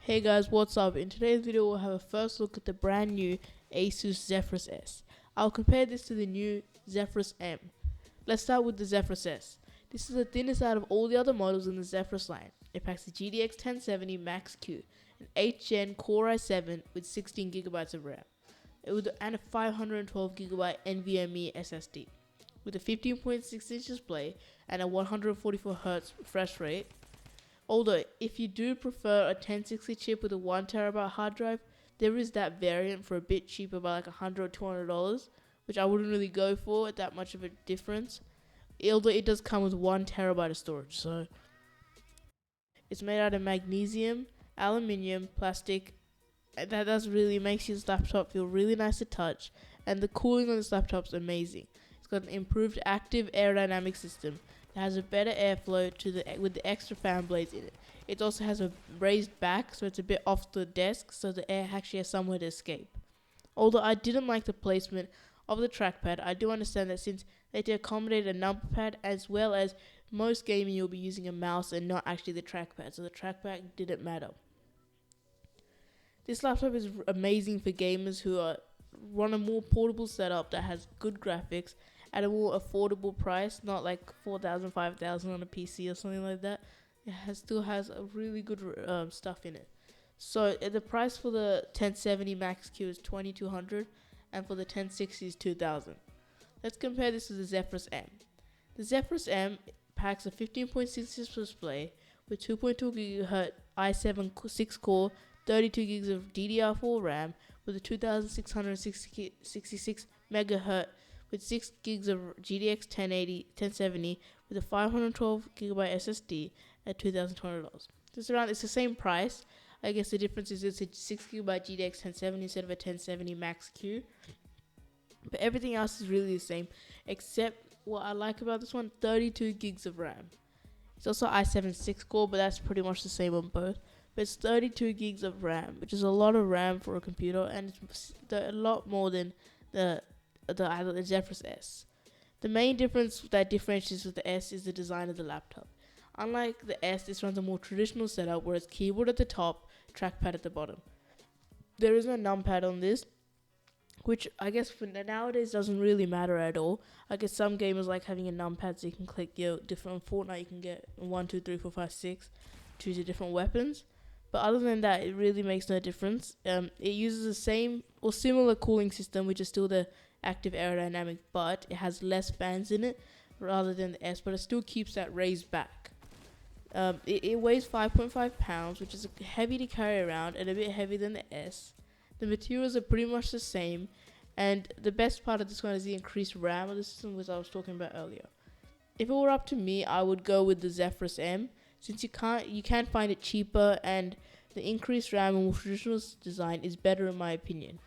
Hey guys, what's up? In today's video we'll have a first look at the brand new Asus Zephyrus S. I'll compare this to the new Zephyrus M. Let's start with the Zephyrus S. This is the thinnest out of all the other models in the Zephyrus line. It packs the GTX 1070 Max Q, an 8th gen Core i7 with 16GB of RAM, and a 512GB NVMe SSD. With a 15.6-inch display and a 144Hz refresh rate. Although, if you do prefer a 1060 chip with a 1TB hard drive, there is that variant for a bit cheaper by like $100 or $200, which I wouldn't really go for at that much of a difference. Although it does come with 1TB of storage, so it's made out of magnesium, aluminium, plastic, and that does really makes this laptop feel really nice to touch, and the cooling on this laptop is amazing. It's got an improved active aerodynamic system that has a better airflow with the extra fan blades in it. It also has a raised back, so it's a bit off the desk, so the air actually has somewhere to escape. Although I didn't like the placement of the trackpad, I do understand that since they did accommodate a numpad, as well as most gaming you'll be using a mouse and not actually the trackpad, so the trackpad didn't matter. This laptop is amazing for gamers who want a more portable setup that has good graphics at a more affordable price, not like $4,000, $5,000 on a PC or something like that. It still has a really good stuff in it. So the price for the 1070 Max Q is $2,200, and for the 1060 is $2,000. Let's compare this to the Zephyrus M. The Zephyrus M packs a 15.6-inch display with 2.2 GHz i7 6-core, 32 GB of DDR4 RAM with a 2666 MHz with 6 GB of GTX 1070 with a 512GB SSD at $2,200. It's the same price. I guess the difference is it's a 6GB GTX 1070 instead of a 1070 Max Q. But everything else is really the same, except what I like about this one, 32 GB of RAM. It's also i7 6-core, but that's pretty much the same on both. But it's 32 GB of RAM, which is a lot of RAM for a computer, and it's a lot more than the Zephyrus S. The main difference that differentiates with the S is the design of the laptop. Unlike the S, this runs a more traditional setup where it's keyboard at the top, trackpad at the bottom. There is no numpad on this, which I guess for nowadays doesn't really matter at all. I guess some gamers like having a numpad so you can click your different Fortnite. You can get 1, 2, 3, 4, 5, 6, choose your different weapons. But other than that, it really makes no difference. It uses the same or similar cooling system, which is still the active aerodynamic, but it has less fans in it rather than the S, but it still keeps that raised back. It weighs 5.5 pounds, which is heavy to carry around and a bit heavier than the S. The materials are pretty much the same, and the best part of this one is the increased RAM of the system, which I was talking about earlier. If it were up to me, I would go with the Zephyrus M, since you can find it cheaper, and the increased RAM and more traditional design is better in my opinion.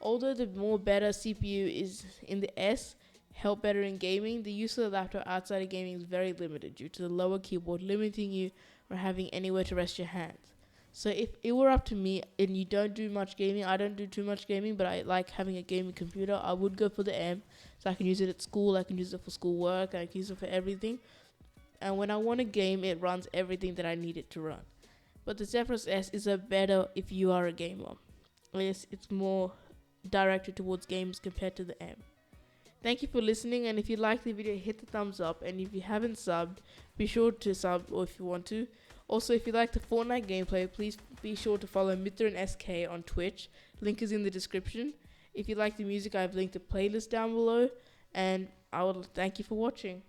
Although the more better CPU is in the S, help better in gaming, the use of the laptop outside of gaming is very limited due to the lower keyboard limiting you from having anywhere to rest your hands. So if it were up to me and you don't do much gaming, I don't do too much gaming, but I like having a gaming computer, I would go for the M. So I can use it at school, I can use it for school work, I can use it for everything. And when I want to game, it runs everything that I need it to run. But the Zephyrus S is a better if you are a gamer. It's more directed towards games compared to the M. Thank you for listening, and if you like the video, hit the thumbs up, and if you haven't subbed, be sure to sub, or if you want to. Also, if you like the Fortnite gameplay, please be sure to follow Mithra and SK on Twitch. Link is in the description. If you like the music, I've linked a playlist down below, and I will thank you for watching.